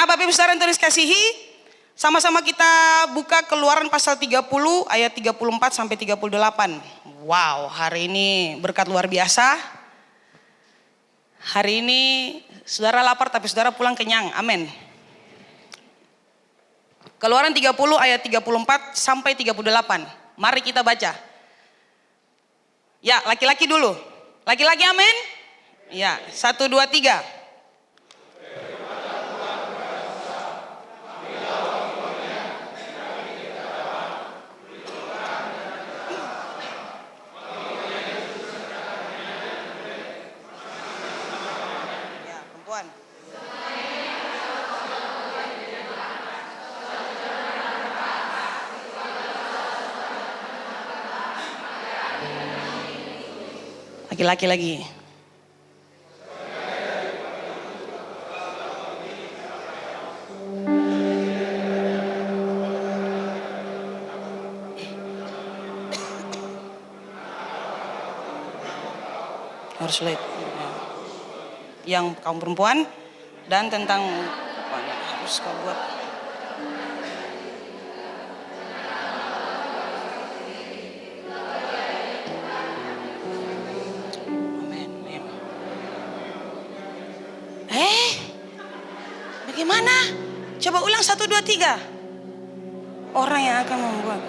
Bapak Ibu Saudara yang Tuhan kasihi, sama-sama kita buka Keluaran pasal 30 ayat 34 sampai 38. Wow, hari ini berkat luar biasa. Hari ini saudara lapar tapi saudara pulang kenyang. Amin. Keluaran 30 ayat 34 sampai 38. Mari kita baca. Ya, laki-laki dulu. Laki-laki amin. Ya, 1, 2, 3. Laki-laki lagi. Harus lihat yang kaum perempuan dan tentang apa yang harus kau buat. Bagaimana? Coba ulang 1, 2, 3. Orang yang akan membuat.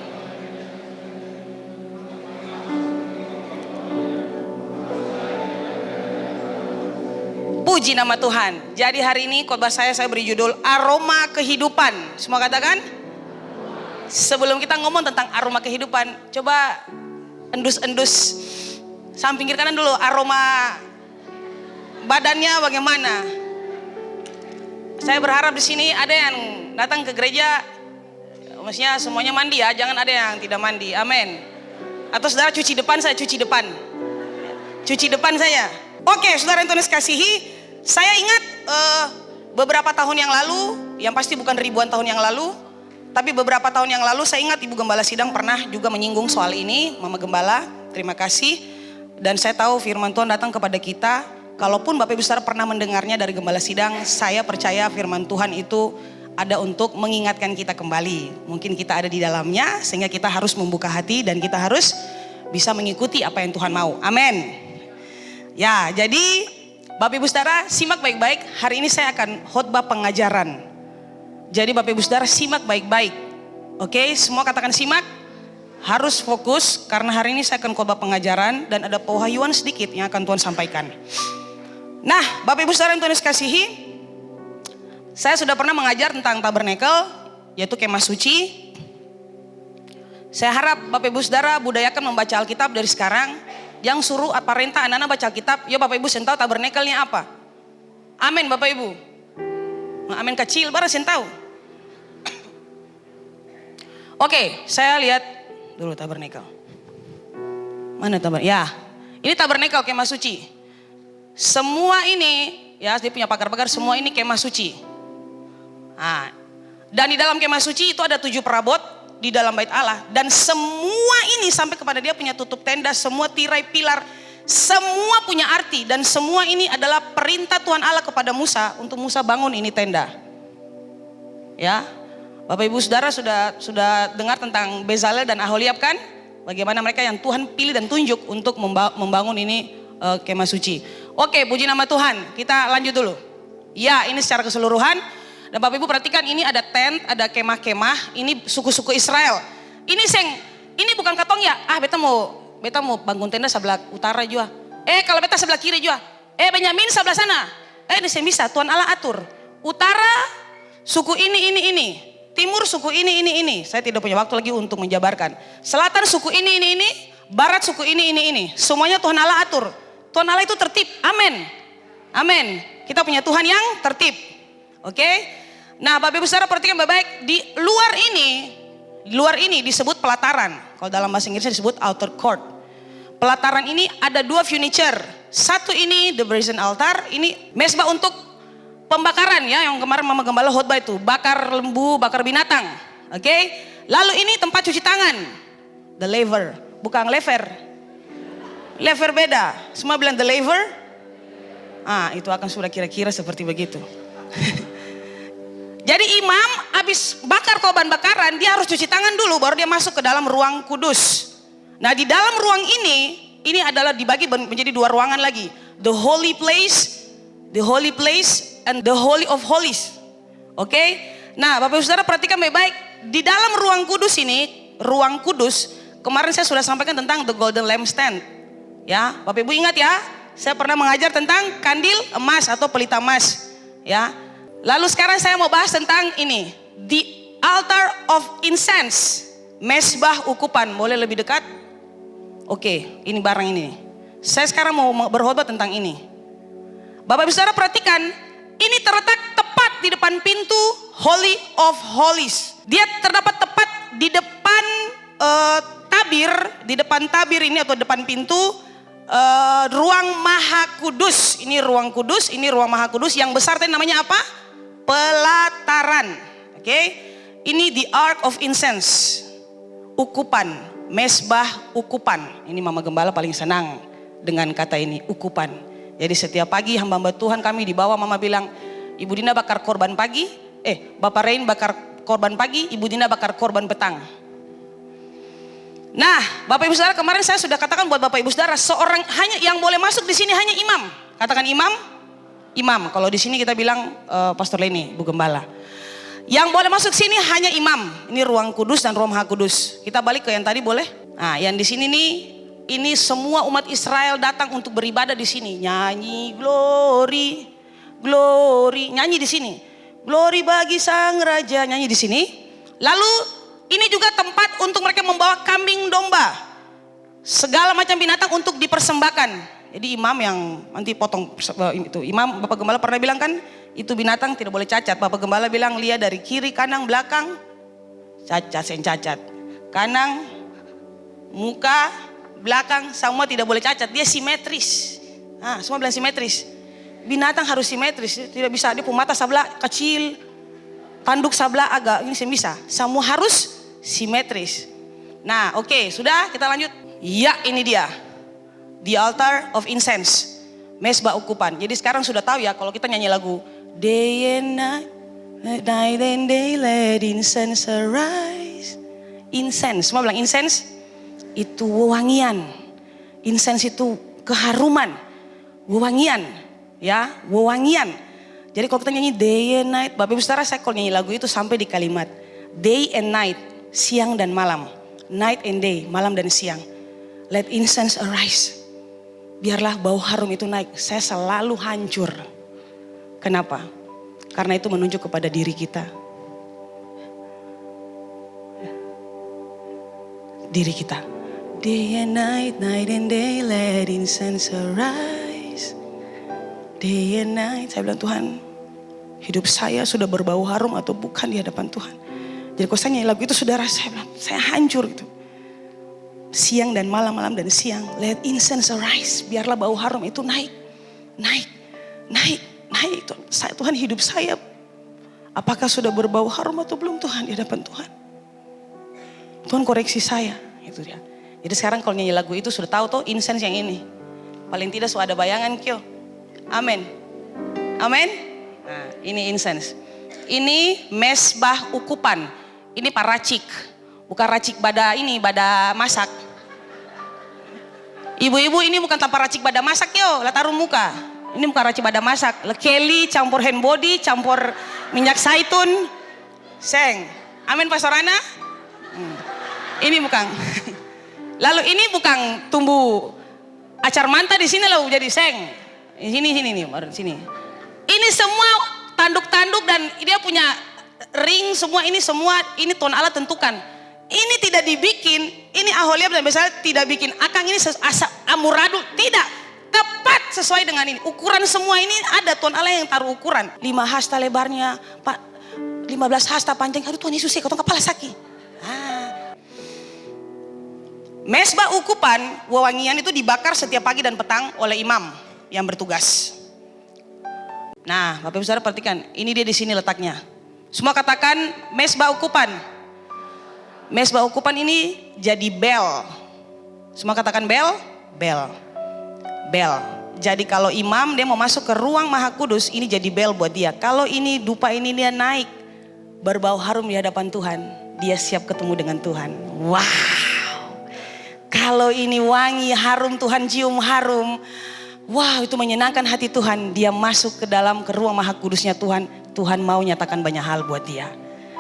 Puji nama Tuhan. Jadi hari ini khotbah saya beri judul aroma kehidupan. Semua katakan. Sebelum kita ngomong tentang aroma kehidupan, coba endus-endus samping kiri kanan dulu. Aroma badannya bagaimana? Saya berharap di sini ada yang datang ke gereja, maksudnya semuanya mandi ya, jangan ada yang tidak mandi. Amin. Atau saudara cuci depan, saya cuci depan. Cuci depan saya. Oke, saudara yang Tuhan kasihi, saya ingat beberapa tahun yang lalu, yang pasti bukan ribuan tahun yang lalu, tapi beberapa tahun yang lalu saya ingat Ibu Gembala Sidang pernah juga menyinggung soal ini, Mama Gembala, terima kasih. Dan saya tahu firman Tuhan datang kepada kita. Kalaupun Bapak Ibu Saudara pernah mendengarnya dari Gembala Sidang, saya percaya firman Tuhan itu ada untuk mengingatkan kita kembali. Mungkin kita ada di dalamnya sehingga kita harus membuka hati dan kita harus bisa mengikuti apa yang Tuhan mau. Amin. Ya, jadi Bapak Ibu Saudara simak baik-baik. Hari ini saya akan khotbah pengajaran. Jadi Bapak Ibu Saudara simak baik-baik. Oke, semua katakan simak. Harus fokus karena hari ini saya akan khotbah pengajaran dan ada pewahyuan sedikit yang akan Tuhan sampaikan. Nah, Bapak Ibu Saudara yang Tuhan kasihi, saya sudah pernah mengajar tentang tabernakel, yaitu kemah suci. Saya harap Bapak Ibu Saudara budayakan membaca Alkitab dari sekarang. Yang suruh perintah anak-anak baca Alkitab, ya Bapak Ibu tahu tabernakelnya apa? Amin Bapak Ibu. Amin kecil, baru tahu. Oke, saya lihat dulu tabernakel. Mana tabernakel? Ya, ini tabernakel kemah suci. Semua ini, ya dia punya pagar-pagar, semua ini kemah suci. Nah, dan di dalam kemah suci itu ada 7 perabot di dalam bait Allah. Dan semua ini sampai kepada dia punya tutup tenda, semua tirai pilar, semua punya arti. Dan semua ini adalah perintah Tuhan Allah kepada Musa untuk Musa bangun ini tenda. Ya, Bapak Ibu Saudara sudah dengar tentang Bezalel dan Aholiab kan? Bagaimana mereka yang Tuhan pilih dan tunjuk untuk membangun ini kemah suci. Oke, puji nama Tuhan. Kita lanjut dulu. Ya, ini secara keseluruhan. Dan Bapak Ibu perhatikan ini ada tent, ada kemah-kemah. Ini suku-suku Israel. Ini bukan katong ya. Beta mau bangun tenda sebelah utara juga. Kalau beta sebelah kiri juga. Benyamin sebelah sana. Ini bisa. Tuhan Allah atur. Utara suku ini. Timur suku ini. Saya tidak punya waktu lagi untuk menjabarkan. Selatan suku ini. Barat suku ini. Semuanya Tuhan Allah atur. Tuhan Allah itu tertib. Amin. Amin. Kita punya Tuhan yang tertib. Oke. Nah, Bapak Ibu Saudara perhatikan baik-baik. Di luar ini disebut pelataran. Kalau dalam bahasa Inggrisnya disebut outer court. Pelataran ini ada 2 furniture. Satu ini the brazen altar. Ini mesbah untuk pembakaran ya. Yang kemarin Mama Gembala khotbah itu. Bakar lembu, bakar binatang. Oke. Lalu ini tempat cuci tangan. The laver. Bukan lever. Lever beda. Semua bilang the laver. Itu akan sudah kira-kira seperti begitu. Jadi imam habis bakar korban bakaran, dia harus cuci tangan dulu baru dia masuk ke dalam ruang kudus. Nah di dalam ruang ini adalah dibagi menjadi dua ruangan lagi. The holy place and the holy of holies. Oke? Nah Bapak Ibu Saudara perhatikan baik-baik. Di dalam ruang kudus ini, ruang kudus, kemarin saya sudah sampaikan tentang the golden lampstand. Ya, Bapak Ibu ingat ya, saya pernah mengajar tentang kandil emas atau pelita emas. Ya. Lalu sekarang saya mau bahas tentang ini, the altar of incense, mesbah ukupan. Boleh lebih dekat? Oke, ini barang ini. Saya sekarang mau berkhotbah tentang ini. Bapak Ibu Saudara perhatikan, ini terletak tepat di depan pintu Holy of Holies. Dia terdapat tepat di depan tabir ini atau depan pintu ruang Maha Kudus. Ini ruang kudus, ini ruang Maha Kudus. Yang besar tadi namanya apa? Pelataran. Oke. Ini the ark of incense. Ukupan, mesbah ukupan. Ini Mama Gembala paling senang dengan kata ini, ukupan. Jadi setiap pagi hamba-hamba Tuhan kami di bawah, Mama bilang, Ibu Dina bakar korban pagi, Bapak Rain bakar korban pagi, Ibu Dina bakar korban petang. Nah, Bapak Ibu Saudara, kemarin saya sudah katakan buat Bapak Ibu Saudara, seorang hanya yang boleh masuk di sini hanya imam. Katakan imam. Kalau di sini kita bilang Pastor Leni, Bu Gembala. Yang boleh masuk sini hanya imam. Ini ruang kudus dan ruang Maha Kudus. Kita balik ke yang tadi boleh? Nah, yang di sini nih, ini semua umat Israel datang untuk beribadah di sini. Nyanyi glory, glory, nyanyi di sini. Glory bagi Sang Raja, nyanyi di sini. Lalu ini juga tempat untuk mereka membawa kambing domba. Segala macam binatang untuk dipersembahkan. Jadi imam yang nanti potong itu. Imam Bapak Gembala pernah bilang kan, itu binatang tidak boleh cacat. Bapak Gembala bilang lihat dari kiri, kanan, belakang, cacat. Kanan, muka, belakang, semua tidak boleh cacat. Dia simetris. Nah, semua bilang simetris. Binatang harus simetris. Tidak bisa dia punya mata sebelah kecil, tanduk sebelah agak ini bisa. Semua harus simetris. Nah, oke, sudah kita lanjut. Ya, ini dia. The altar of incense. Mesbah ukupan. Jadi sekarang sudah tahu ya kalau kita nyanyi lagu Day and night, night and day, let incense arise. Incense, semua bilang incense itu wewangian. Incense itu keharuman. Wewangian, ya, wewangian. Jadi kalau kita nyanyi day and night, Bapak Ibu Saudara, saya kalau nyanyi lagu itu sampai di kalimat day and night, siang dan malam. Night and day, malam dan siang. Let incense arise. Biarlah bau harum itu naik. Saya selalu hancur. Kenapa? Karena itu menunjuk kepada diri kita. Diri kita. Day and night, night and day, let incense arise. Day and night, saya bilang Tuhan, hidup saya sudah berbau harum atau bukan di hadapan Tuhan. Jadi kalau saya nyanyi lagu itu saudara, saya bilang, saya hancur gitu. Siang dan malam, malam dan siang, let incense arise. Biarlah bau harum itu naik. Tuhan, hidup saya apakah sudah berbau harum atau belum Tuhan di hadapan Tuhan? Tuhan koreksi saya, itu dia. Jadi sekarang kalau nyanyi lagu itu sudah tahu tuh incense yang ini. Paling tidak sudah ada bayangan kyo. Amin. Amin. Nah, ini incense. Ini mesbah ukupan. Ini paracik. Bukan racik bada ini, bada masak. Ibu-ibu ini bukan tanpa racik bada masak yo, lah taruh muka. Ini bukan racik bada masak. Lekeli campur hand body, campur minyak zaitun. Seng. Amin Pastor Ana. Ini bukan. Lalu ini bukan tumbuh acar manta di sini loh jadi seng. Sini nih, baru sini. Ini semua tanduk-tanduk dan dia punya ring semua ini Tuhan Allah tentukan. Ini tidak dibikin, ini Aholiab dan Bezalel tidak bikin. Akang ini asap amuradu, tidak. Tepat sesuai dengan ini. Ukuran semua ini ada Tuhan Allah yang taruh ukuran. 5 hasta lebarnya, 15 hasta panjang. Aduh Tuhan Yesus ya, kau kepala sakit. Mesbah ukupan, wewangian itu dibakar setiap pagi dan petang oleh imam yang bertugas. Nah, Bapak Ibu Saudara perhatikan, ini dia di sini letaknya. Semua katakan mesbah ukupan. Mesbah ukupan ini jadi bel. Semua katakan bel. Jadi kalau imam dia mau masuk ke ruang Maha Kudus, ini jadi bel buat dia. Kalau ini dupa ini dia naik berbau harum di hadapan Tuhan, dia siap ketemu dengan Tuhan. Wow, kalau ini wangi, harum, Tuhan cium harum, wow, itu menyenangkan hati Tuhan. Dia masuk ke dalam, ke ruang maha kudusnya Tuhan. Tuhan mau nyatakan banyak hal buat dia.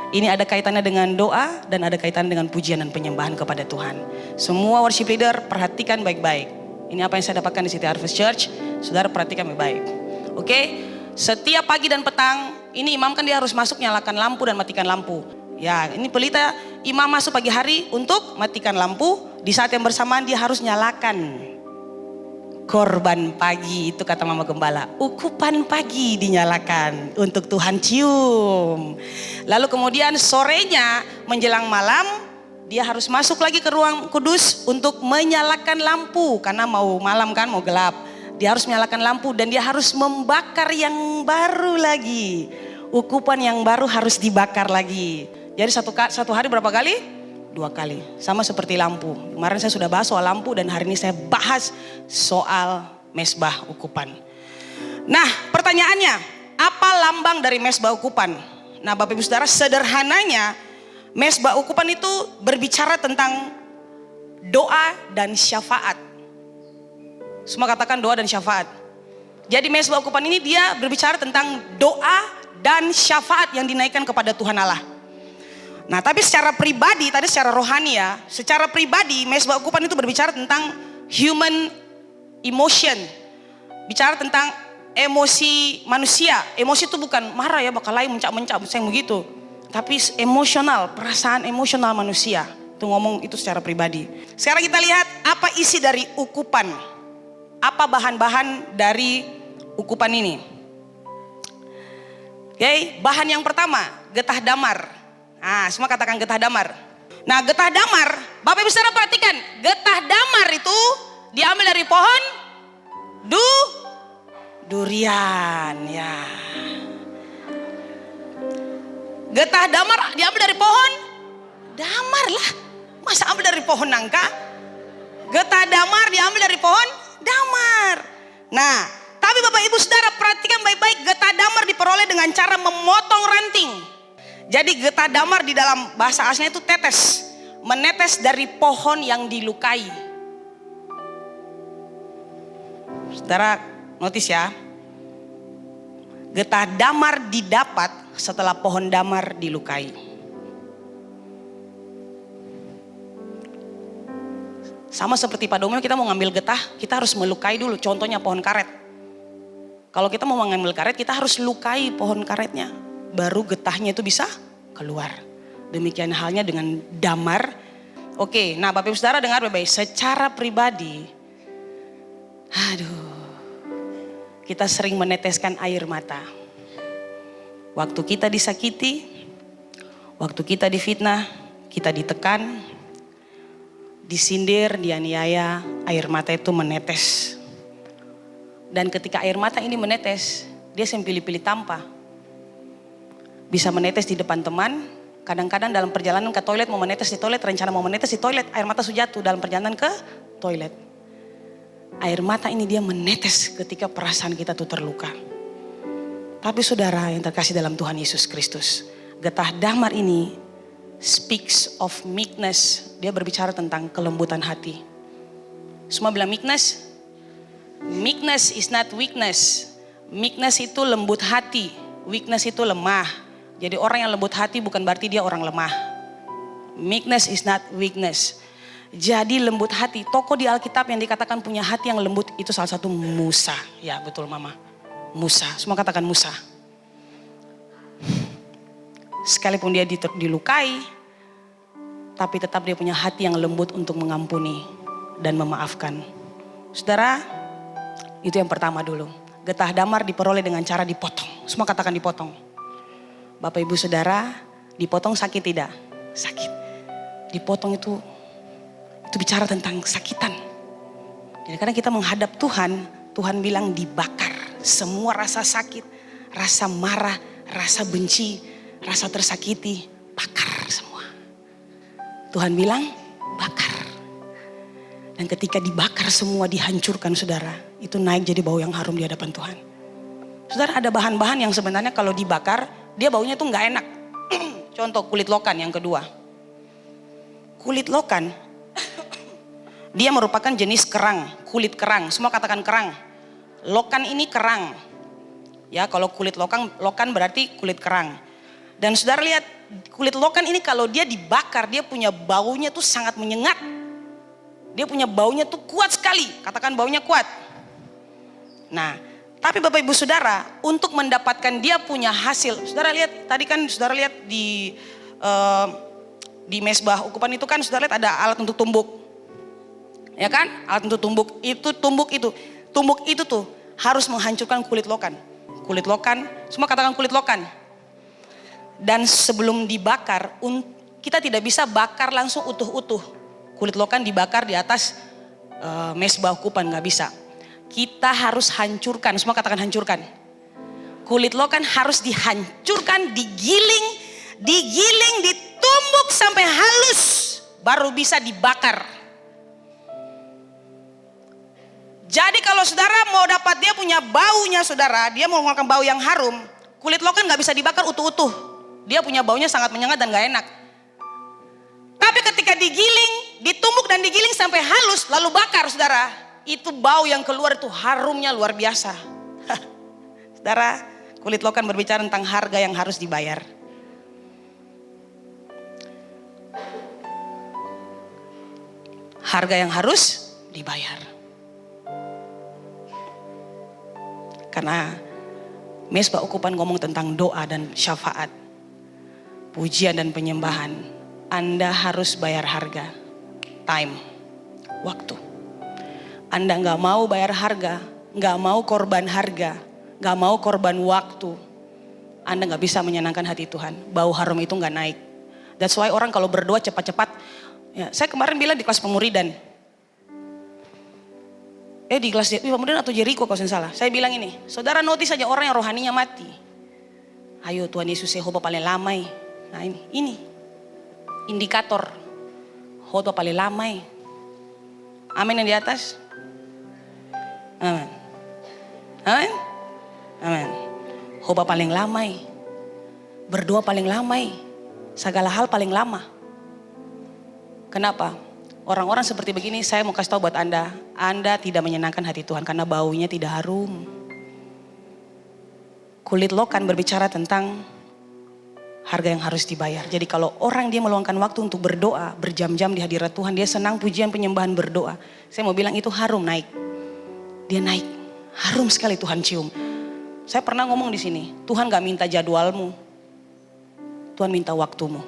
Ini ada kaitannya dengan doa dan ada kaitannya dengan pujian dan penyembahan kepada Tuhan. Semua worship leader perhatikan baik-baik. Ini apa yang saya dapatkan di City Harvest Church. Saudara perhatikan baik-baik. Oke, setiap pagi dan petang, ini imam kan dia harus masuk nyalakan lampu dan matikan lampu. Ya, ini pelita imam masuk pagi hari untuk matikan lampu. Di saat yang bersamaan dia harus nyalakan korban pagi, itu kata Mama Gembala. Ukupan pagi dinyalakan untuk Tuhan cium. Lalu kemudian sorenya menjelang malam dia harus masuk lagi ke ruang kudus untuk menyalakan lampu. Karena mau malam kan, mau gelap. Dia harus menyalakan lampu dan dia harus membakar yang baru lagi. Ukupan yang baru harus dibakar lagi. Jadi satu hari berapa kali? 2 kali. Sama seperti lampu. Kemarin saya sudah bahas soal lampu dan hari ini saya bahas soal mesbah ukupan. Nah, pertanyaannya, apa lambang dari mesbah ukupan? Nah, Bapak Ibu Saudara, sederhananya mesbah ukupan itu berbicara tentang doa dan syafaat. Semua katakan doa dan syafaat. Jadi mesbah ukupan ini dia berbicara tentang doa dan syafaat yang dinaikkan kepada Tuhan Allah. Nah, tapi secara pribadi, tadi secara rohani ya, secara pribadi mesbah ukupan itu berbicara tentang human emotion. Bicara tentang emosi manusia. Emosi itu bukan marah ya, bakal lain mencak-mencak, saya begitu. Tapi emosional, perasaan emosional manusia. Itu ngomong itu secara pribadi. Sekarang kita lihat apa isi dari ukupan. Apa bahan-bahan dari ukupan ini? Oke, bahan yang pertama, getah damar. Nah, semua katakan getah damar. Nah, getah damar, Bapak Ibu Saudara perhatikan, getah damar itu diambil dari pohon durian ya. Getah damar diambil dari pohon damar lah. Masa ambil dari pohon nangka? Getah damar diambil dari pohon damar. Nah, tapi Bapak Ibu Saudara perhatikan baik-baik, getah damar diperoleh dengan cara memotong ranting. Jadi getah damar di dalam bahasa aslinya itu tetes, menetes dari pohon yang dilukai. Saudara notice ya, getah damar didapat setelah pohon damar dilukai. Sama seperti pada umumnya kita mau ngambil getah, kita harus melukai dulu. Contohnya pohon karet. Kalau kita mau mengambil karet, kita harus lukai pohon karetnya. Baru getahnya itu bisa keluar. Demikian halnya dengan damar. Oke, nah Bapak Ibu Saudara dengar baik-baik. Secara pribadi, kita sering meneteskan air mata. Waktu kita disakiti, waktu kita difitnah, kita ditekan, disindir, dianiaya, air mata itu menetes. Dan ketika air mata ini menetes, dia pilih-pilih tanpa. Bisa menetes di depan teman, kadang-kadang dalam perjalanan ke toilet mau menetes di toilet, rencana mau menetes di toilet, air mata sudah jatuh dalam perjalanan ke toilet. Air mata ini dia menetes ketika perasaan kita tuh terluka. Tapi saudara yang terkasih dalam Tuhan Yesus Kristus, getah damar ini speaks of meekness. Dia berbicara tentang kelembutan hati. Semua bilang meekness. Meekness is not weakness. Meekness itu lembut hati. Weakness itu lemah. Jadi orang yang lembut hati bukan berarti dia orang lemah. Meekness is not weakness. Jadi lembut hati. Tokoh di Alkitab yang dikatakan punya hati yang lembut itu salah satu Musa. Ya betul Mama. Musa. Semua katakan Musa. Sekalipun dia dilukai, tapi tetap dia punya hati yang lembut untuk mengampuni dan memaafkan. Saudara, itu yang pertama dulu. Getah damar diperoleh dengan cara dipotong. Semua katakan dipotong. Bapak Ibu Saudara, dipotong sakit tidak? Sakit. Dipotong itu bicara tentang sakitan. Jadi kadang kita menghadap Tuhan, Tuhan bilang dibakar. Semua rasa sakit, rasa marah, rasa benci, rasa tersakiti, bakar semua. Tuhan bilang bakar. Dan ketika dibakar semua dihancurkan saudara, itu naik jadi bau yang harum di hadapan Tuhan. Saudara, ada bahan-bahan yang sebenarnya kalau dibakar dia baunya tuh gak enak. Contoh kulit lokan yang kedua. Kulit lokan, dia merupakan jenis kerang, kulit kerang. Semua katakan kerang. Lokan ini kerang. Ya, kalau kulit lokan berarti kulit kerang. Dan saudara lihat, kulit lokan ini kalau dia dibakar, dia punya baunya tuh sangat menyengat. Dia punya baunya tuh kuat sekali. Katakan baunya kuat. Nah, tapi Bapak Ibu Saudara, untuk mendapatkan dia punya hasil, saudara lihat tadi kan saudara lihat di mesbah ukupan itu kan saudara lihat ada alat untuk tumbuk, ya kan? Alat untuk tumbuk itu tuh harus menghancurkan kulit lokan. Kulit lokan, semua katakan kulit lokan. Dan sebelum dibakar, kita tidak bisa bakar langsung utuh-utuh. Kulit lokan dibakar di atas mesbah ukupan, nggak bisa. Kita harus hancurkan, semua katakan hancurkan. Kulit lokan harus dihancurkan, digiling, ditumbuk sampai halus, baru bisa dibakar. Jadi kalau saudara mau dapat dia punya baunya saudara, dia mau mengeluarkan bau yang harum, kulit lokan gak bisa dibakar utuh-utuh. Dia punya baunya sangat menyengat dan gak enak. Tapi ketika digiling, ditumbuk dan digiling sampai halus, lalu bakar saudara, itu bau yang keluar itu harumnya luar biasa. Saudara, kulit lokan berbicara tentang harga yang harus dibayar. Harga yang harus dibayar. Karena mesbah ukupan ngomong tentang doa dan syafaat, pujian dan penyembahan. Anda harus bayar harga, time, waktu. Anda gak mau bayar harga, gak mau korban harga, gak mau korban waktu, Anda gak bisa menyenangkan hati Tuhan. Bau harum itu gak naik. That's why orang kalau berdoa cepat-cepat. Ya, saya kemarin bilang di kelas pemuridan. Di kelas pemuridan atau Jericho kalau saya salah. Saya bilang ini, saudara notice saja orang yang rohaninya mati. Ayo Tuhan Yesus Yehova paling lamai. Nah ini indikator khotbah paling lamai. Amin yang di atas. Amin. Amin. Amin. Khotbah paling lamai. Berdoa paling lamai. Segala hal paling lama. Kenapa? Orang-orang seperti begini saya mau kasih tahu buat Anda. Anda tidak menyenangkan hati Tuhan karena baunya tidak harum. Kulit lokan berbicara tentang harga yang harus dibayar. Jadi kalau orang dia meluangkan waktu untuk berdoa, berjam-jam di hadirat Tuhan, dia senang pujian penyembahan berdoa. Saya mau bilang itu harum naik. Dia naik, harum sekali Tuhan cium. Saya pernah ngomong di sini, Tuhan gak minta jadwalmu, Tuhan minta waktumu.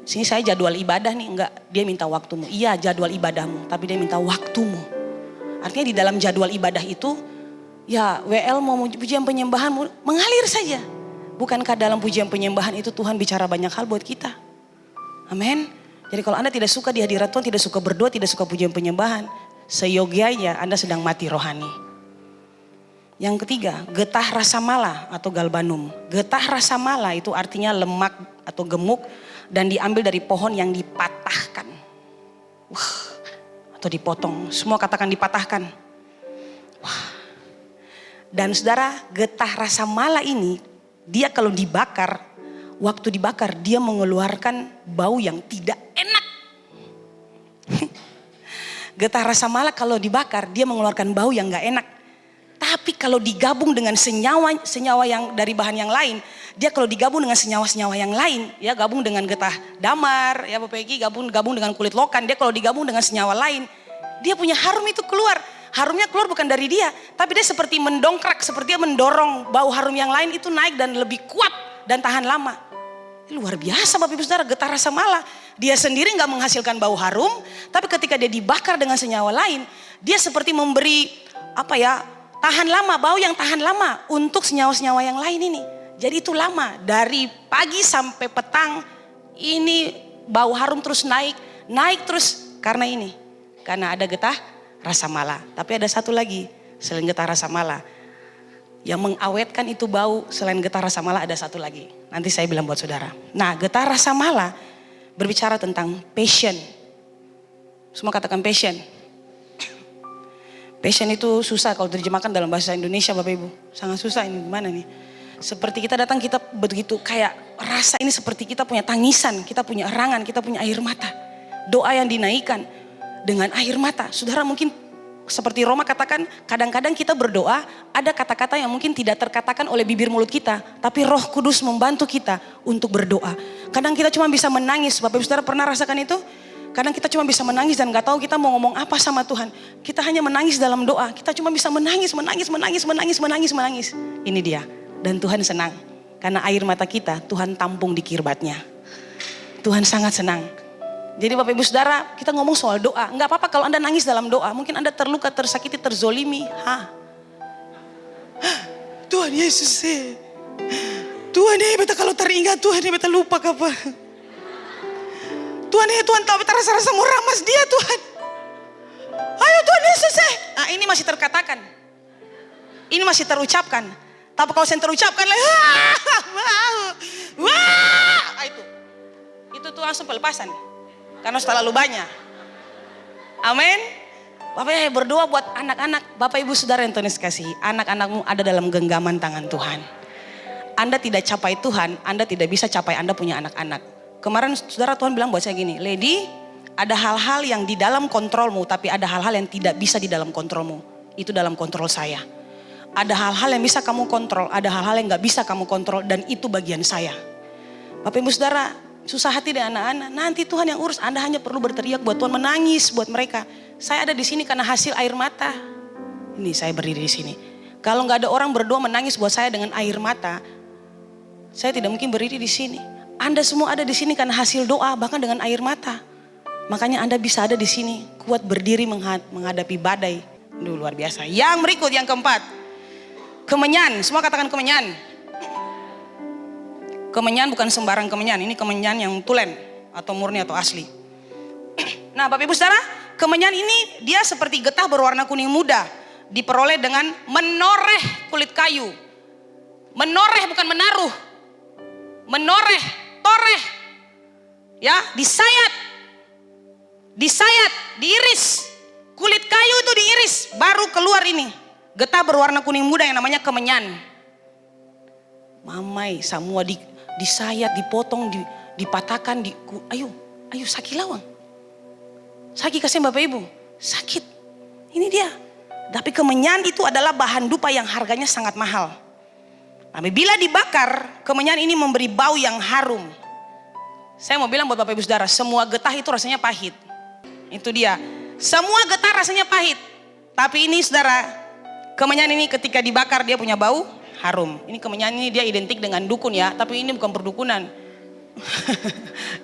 Sini saya jadwal ibadah nih, enggak, dia minta waktumu. Iya jadwal ibadahmu, tapi dia minta waktumu. Artinya di dalam jadwal ibadah itu, ya WL mau pujian penyembahan mengalir saja. Bukankah dalam pujian penyembahan itu Tuhan bicara banyak hal buat kita? Amin. Jadi kalau Anda tidak suka di hadirat Tuhan, tidak suka berdoa, tidak suka pujian penyembahan, seyogianya Anda sedang mati rohani. Yang ketiga, getah rasa malah atau galbanum. Getah rasa malah itu artinya lemak atau gemuk dan diambil dari pohon yang dipatahkan. Atau dipotong. Semua katakan dipatahkan. Wah. Dan saudara, getah rasa malah ini, dia kalau dibakar, waktu dibakar dia mengeluarkan bau yang tidak enak. Getah rasa malah kalau dibakar dia mengeluarkan bau yang gak enak. Tapi kalau digabung dengan senyawa yang dari bahan yang lain, dia kalau digabung dengan senyawa-senyawa yang lain, ya gabung dengan getah damar, ya Bapak Egi gabung dengan kulit lokan, dia kalau digabung dengan senyawa lain, dia punya harum itu keluar. Harumnya keluar bukan dari dia, tapi dia seperti mendongkrak, seperti dia mendorong bau harum yang lain itu naik dan lebih kuat dan tahan lama. Luar biasa Bapak Ibu Saudara, getah rasa malah. Dia sendiri gak menghasilkan bau harum, tapi ketika dia dibakar dengan senyawa lain, dia seperti memberi tahan lama, bau yang tahan lama untuk senyawa-senyawa yang lain ini. Jadi itu lama, dari pagi sampai petang ini bau harum terus naik terus karena ini. Karena ada getah rasa malah. Tapi ada satu lagi selain getah rasa malah. Yang mengawetkan itu bau selain getah rasa malah ada satu lagi. Nanti saya bilang buat saudara. Nah, getah rasa malah berbicara tentang passion. Semua katakan passion. Passion itu susah kalau diterjemahkan dalam bahasa Indonesia Bapak Ibu. Sangat susah ini gimana nih. Seperti kita datang, kita begitu kayak rasa ini seperti kita punya tangisan, kita punya erangan, kita punya air mata. Doa yang dinaikkan dengan air mata. Saudara mungkin seperti Roma katakan, kadang-kadang kita berdoa, ada kata-kata yang mungkin tidak terkatakan oleh bibir mulut kita, tapi Roh Kudus membantu kita untuk berdoa. Kadang kita cuma bisa menangis. Bapak Ibu Saudara pernah rasakan itu? Kadang kita cuma bisa menangis dan gak tahu kita mau ngomong apa sama Tuhan. Kita hanya menangis dalam doa. Kita cuma bisa menangis. Ini dia. Dan Tuhan senang. Karena air mata kita Tuhan tampung di kirbatnya. Tuhan sangat senang. Jadi Bapak Ibu Saudara, kita ngomong soal doa. Gak apa-apa kalau Anda nangis dalam doa. Mungkin Anda terluka, tersakiti, terzolimi. Tuhan Yesus. Tuhan beta kalau teringat Tuhan beta lupa apa. Tuhan tahu beta rasa-rasa mau ramas dia Tuhan. Ayo Tuhan Yesus. Nah ini masih terkatakan. Ini masih terucapkan. Tapi kalau saya terucapkan lagi. Itu tuh langsung pelepasan. Karena terlalu banyak. Amin. Bapak Ibu berdoa buat anak-anak. Bapak Ibu Saudara yang Tuhan kasih. Anak-anakmu ada dalam genggaman tangan Tuhan. Anda tidak capai Tuhan. Anda tidak bisa capai Anda punya anak-anak. Kemarin saudara Tuhan bilang buat saya gini. Lady, ada hal-hal yang di dalam kontrolmu. Tapi ada hal-hal yang tidak bisa di dalam kontrolmu. Itu dalam kontrol saya. Ada hal-hal yang bisa kamu kontrol. Ada hal-hal yang gak bisa kamu kontrol. Dan itu bagian saya. Bapak Ibu Saudara, susah hati dengan anak-anak. Nanti Tuhan yang urus. Anda hanya perlu berteriak buat Tuhan, menangis buat mereka. Saya ada di sini karena hasil air mata. Ini saya berdiri di sini. Kalau gak ada orang berdoa menangis buat saya dengan air mata, saya tidak mungkin berdiri di sini. Anda semua ada di sini karena hasil doa, bahkan dengan air mata. Makanya Anda bisa ada di sini, kuat berdiri menghadapi badai. Duh, luar biasa. Yang berikut, yang keempat. Kemenyan, semua katakan kemenyan. Kemenyan bukan sembarang kemenyan, ini kemenyan yang tulen atau murni atau asli. Nah Bapak Ibu Saudara, kemenyan ini dia seperti getah berwarna kuning muda. Diperoleh dengan menoreh kulit kayu. Menoreh bukan menaruh. Menoreh, toreh. Ya, disayat. Disayat, diiris. Kulit kayu itu diiris, baru keluar ini. Getah berwarna kuning muda yang namanya kemenyan. Mamai, semua disayat, dipotong, dipatahkan, ayo sakit lawang. Sakit kasihan Bapak Ibu, sakit. Ini dia. Tapi kemenyan itu adalah bahan dupa yang harganya sangat mahal. Tapi bila dibakar, kemenyan ini memberi bau yang harum. Saya mau bilang buat Bapak Ibu Saudara, semua getah itu rasanya pahit. Itu dia. Semua getah rasanya pahit. Tapi ini Saudara, kemenyan ini ketika dibakar dia punya bau harum. Ini kemenyan ini dia identik dengan dukun ya, tapi ini bukan perdukunan.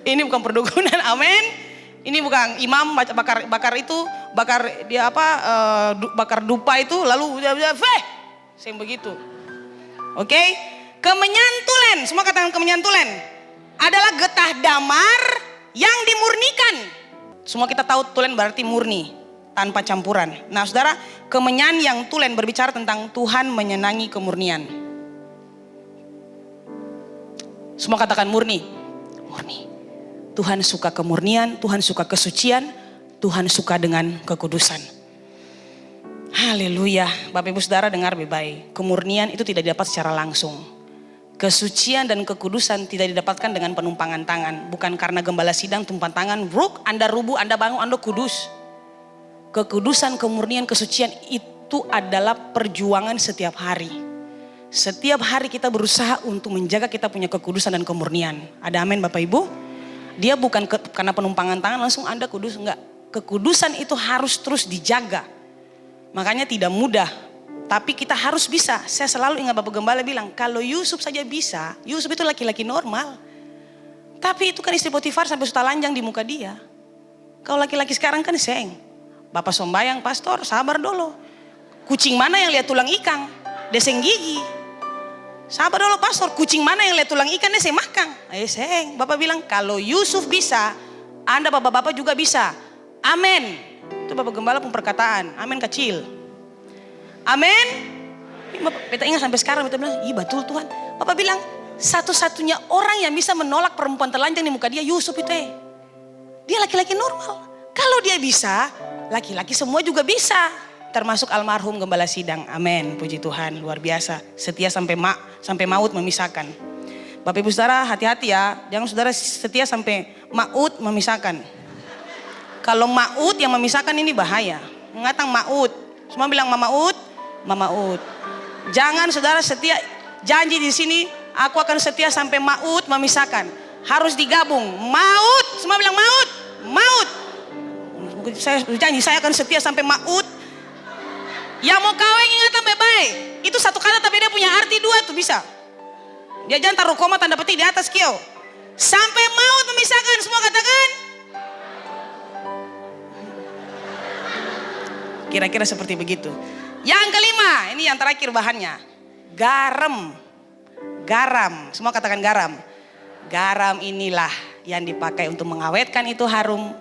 Ini bukan perdukunan, amin. Ini bukan imam bakar itu, bakar dia bakar dupa itu lalu saya begitu. Oke, kemenyan tulen, semua katakan kemenyan tulen adalah getah damar yang dimurnikan. Semua kita tahu tulen berarti murni, tanpa campuran. Nah Saudara, kemenyan yang tulen berbicara tentang Tuhan menyenangi kemurnian. Semua katakan murni. Murni. Tuhan suka kemurnian, Tuhan suka kesucian, Tuhan suka dengan kekudusan. Haleluya. Bapak Ibu Saudara dengar baik-baik. Kemurnian itu tidak didapat secara langsung. Kesucian dan kekudusan tidak didapatkan dengan penumpangan tangan. Bukan karena gembala sidang tumpangan tangan. Bruk, Anda rubuh, Anda bangun, Anda kudus. Kekudusan, kemurnian, kesucian itu adalah perjuangan setiap hari. Setiap hari kita berusaha untuk menjaga kita punya kekudusan dan kemurnian. Ada amin Bapak Ibu? Dia bukan karena penumpangan tangan langsung Anda kudus, enggak. Kekudusan itu harus terus dijaga. Makanya tidak mudah. Tapi kita harus bisa. Saya selalu ingat Bapak Gembala bilang, kalau Yusuf saja bisa, Yusuf itu laki-laki normal. Tapi itu kan istri Potifar sampai sudah lanjang di muka dia. Kalau laki-laki sekarang kan seng. Bapak sombayang, pastor sabar dulu. Kucing mana yang lihat tulang ikan? Deseng gigi. Sabar dulu pastor, kucing mana yang lihat tulang ikan deseng makan? Seng. Bapak bilang kalau Yusuf bisa, Anda bapak-bapak juga bisa. Amin. Itu Bapak Gembala pun perkataan. Amin kecil. Amin. Beta ingat sampai sekarang beta bilang, iya betul Tuhan. Bapak bilang satu-satunya orang yang bisa menolak perempuan telanjang di muka dia Yusuf itu. Dia laki-laki normal. Kalau dia bisa, laki-laki semua juga bisa. termasuk almarhum Gembala Sidang. Amin, puji Tuhan, luar biasa. Setia sampai maut memisahkan. Bapak Ibu Saudara hati-hati ya, jangan saudara setia sampai maut memisahkan. Kalau maut yang memisahkan ini bahaya. Mengatang maut, semua bilang mamaut, mamaut. Jangan saudara setia, janji di sini aku akan setia sampai maut memisahkan. Harus digabung, maut, semua bilang maut, maut. Saya janji saya akan setia sampai maut. Yang mau kawin ingatan baik-baik. Itu satu kata tapi dia punya arti dua tuh bisa. Dia jangan taruh koma tanda petik di atas kio. Sampai maut memisahkan, semua katakan. Kira-kira seperti begitu. Yang kelima, ini yang terakhir bahannya. Garam. Garam, semua katakan garam. Garam inilah yang dipakai untuk mengawetkan itu harum.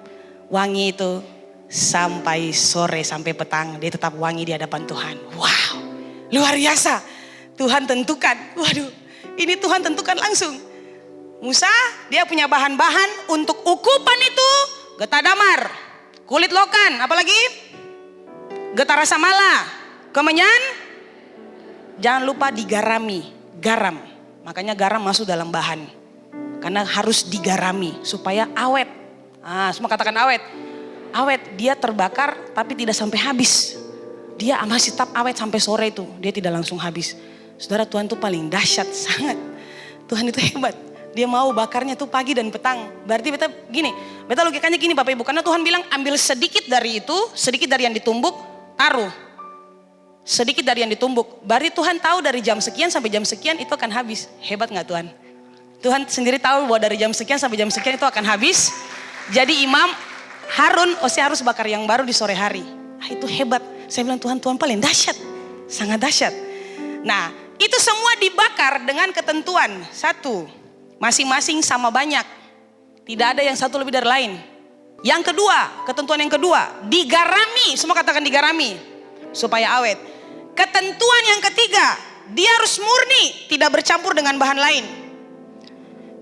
Wangi itu sampai sore, sampai petang. Dia tetap wangi di hadapan Tuhan. Wow, luar biasa. Tuhan tentukan. Waduh, ini Tuhan tentukan langsung. Musa, dia punya bahan-bahan untuk ukupan itu. Getah damar, kulit lokan, apalagi? Getah rasa mala, kemenyan. Jangan lupa digarami, garam. Makanya garam masuk dalam bahan. Karena harus digarami supaya awet. Semua katakan awet. Awet, dia terbakar tapi tidak sampai habis. Dia masih tetap awet sampai sore itu. Dia tidak langsung habis. Saudara, Tuhan itu paling dahsyat sangat. Tuhan itu hebat. Dia mau bakarnya tuh pagi dan petang. Berarti beta gini, beta logikanya gini Bapak Ibu. Karena Tuhan bilang ambil sedikit dari itu, sedikit dari yang ditumbuk, taruh. Sedikit dari yang ditumbuk. Berarti Tuhan tahu dari jam sekian sampai jam sekian itu akan habis. Hebat gak Tuhan? Tuhan sendiri tahu bahwa dari jam sekian sampai jam sekian itu akan habis. Jadi Imam Harun, saya harus bakar yang baru di sore hari. Itu hebat. Saya bilang Tuhan paling dahsyat. Sangat dahsyat. Nah, itu semua dibakar dengan ketentuan. Satu, masing-masing sama banyak. Tidak ada yang satu lebih dari lain. Yang kedua, ketentuan yang kedua, digarami. Semua katakan digarami. Supaya awet. Ketentuan yang ketiga, dia harus murni. Tidak bercampur dengan bahan lain.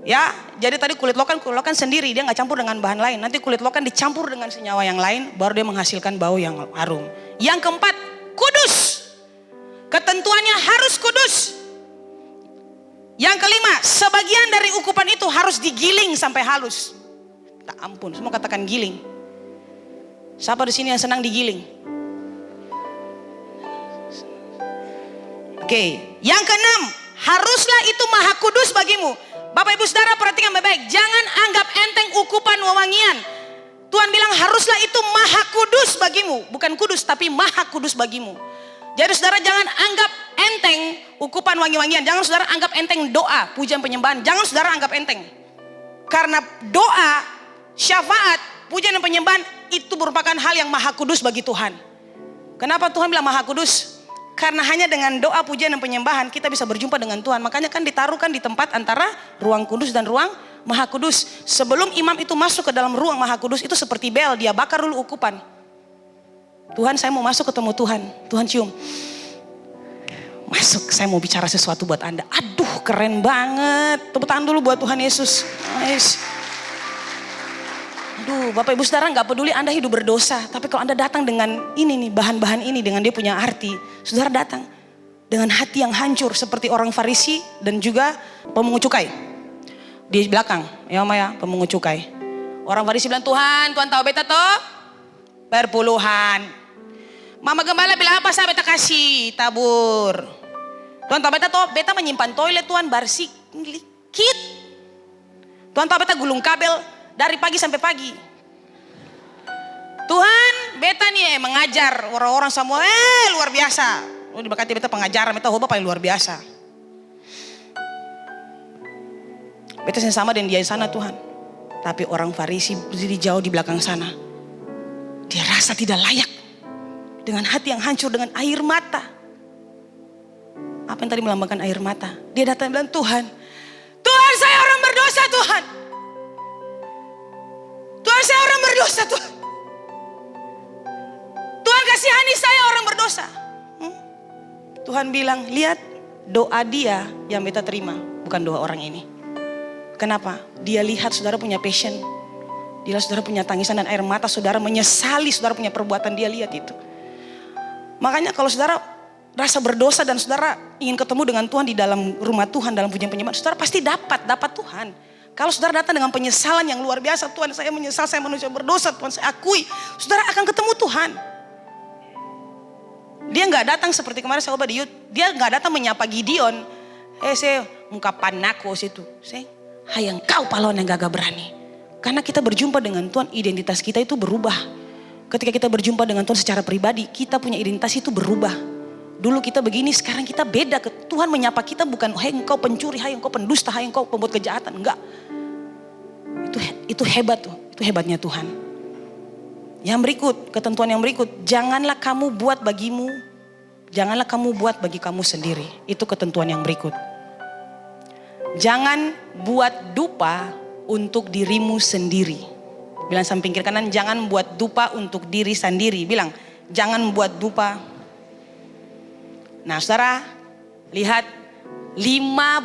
Ya, jadi tadi kulit lokan sendiri, dia nggak campur dengan bahan lain. Nanti kulit lokan dicampur dengan senyawa yang lain, baru dia menghasilkan bau yang harum. Yang keempat, kudus. Ketentuannya harus kudus. Yang kelima, sebagian dari ukupan itu harus digiling sampai halus. Tak ampun, semua katakan giling. Siapa di sini yang senang digiling? Oke, yang keenam, haruslah itu maha kudus bagimu. Bapak Ibu Saudara perhatikan baik-baik. Jangan anggap enteng ukupan wewangian. Tuhan bilang haruslah itu maha kudus bagimu. Bukan kudus tapi maha kudus bagimu. Jadi saudara jangan anggap enteng ukupan wangi-wangian. Jangan saudara anggap enteng doa, pujian penyembahan. Jangan saudara anggap enteng. Karena doa, syafaat, pujian dan penyembahan itu merupakan hal yang maha kudus bagi Tuhan. Kenapa Tuhan bilang maha kudus? Karena hanya dengan doa, pujian dan penyembahan kita bisa berjumpa dengan Tuhan. Makanya kan ditaruhkan di tempat antara ruang kudus dan ruang maha kudus. Sebelum imam itu masuk ke dalam ruang maha kudus itu seperti bel, dia bakar dulu ukupan. Tuhan, saya mau masuk ketemu Tuhan. Tuhan cium. Masuk, saya mau bicara sesuatu buat Anda. Aduh, keren banget. Tepuk tangan dulu buat Tuhan Yesus. Nice. Aduh, Bapak Ibu Saudara gak peduli Anda hidup berdosa. Tapi kalau Anda datang dengan ini nih, bahan-bahan ini, dengan dia punya arti. Saudara datang dengan hati yang hancur seperti orang Farisi dan juga pemungut cukai. Di belakang, ya Maya, pemungut cukai. Orang Farisi bilang, Tuhan tahu beta toh? Perpuluhan. Mama Gembala bilang apa, saya beta kasih tabur. Tuhan tahu beta toh? Beta menyimpan toilet Tuhan, bersih, likit. Tuhan tahu beta gulung kabel dari pagi sampai pagi. Tuhan, beta nih mengajar orang-orang semua, luar biasa. Lu diberkati beta pengajaran, beta hoba paling luar biasa. Beta sama dengan dia di sana Tuhan. Tapi orang Farisi berdiri jauh di belakang sana. Dia rasa tidak layak. Dengan hati yang hancur, dengan air mata. Apa yang tadi melambangkan air mata? Dia datang dan bilang, Tuhan saya orang berdosa Tuhan. Tuhan saya orang berdosa Tuhan. Tuhan kasihani saya orang berdosa. Tuhan bilang, lihat doa dia yang beta terima, bukan doa orang ini. Kenapa? Dia lihat saudara punya passion. Dia lihat saudara punya tangisan dan air mata, saudara menyesali saudara punya perbuatan, dia lihat itu. Makanya kalau saudara rasa berdosa dan saudara ingin ketemu dengan Tuhan di dalam rumah Tuhan, dalam pujian penyembahan, saudara pasti dapat Tuhan. Kalau saudara datang dengan penyesalan yang luar biasa, Tuhan saya menyesal, saya manusia berdosa, Tuhan saya akui, saudara akan ketemu Tuhan. Dia nggak datang seperti kemarin saya di Yud, dia nggak datang menyapa Gideon. Saya muka panako situ, saya hayang kau pahlawan yang gagah berani. Karena kita berjumpa dengan Tuhan, identitas kita itu berubah. Ketika kita berjumpa dengan Tuhan secara pribadi, kita punya identitas itu berubah. Dulu kita begini, sekarang kita beda. Tuhan menyapa kita bukan, hai engkau pencuri, hai engkau pendusta, hai engkau pembuat kejahatan. Enggak. Itu hebat tuh, itu hebatnya Tuhan. Yang berikut, ketentuan yang berikut, janganlah kamu buat bagimu, janganlah kamu buat bagi kamu sendiri. Itu ketentuan yang berikut. Jangan buat dupa untuk dirimu sendiri. Bilang samping kiri kanan, jangan buat dupa untuk diri sendiri. Bilang, jangan buat dupa. Nah saudara, lihat 5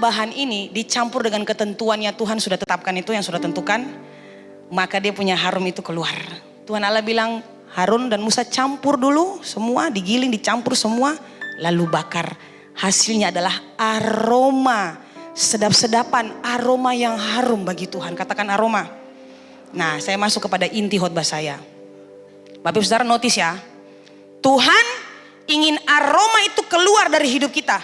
bahan ini dicampur dengan ketentuannya Tuhan sudah tetapkan itu, yang sudah tentukan. Maka dia punya harum itu keluar. Tuhan Allah bilang, Harun dan Musa campur dulu semua, digiling, dicampur semua. Lalu bakar. Hasilnya adalah aroma, sedap-sedapan, aroma yang harum bagi Tuhan. Katakan aroma. Nah saya masuk kepada inti khotbah saya. Bapak Ibu Saudara notice ya. Tuhan ingin aroma itu keluar dari hidup kita.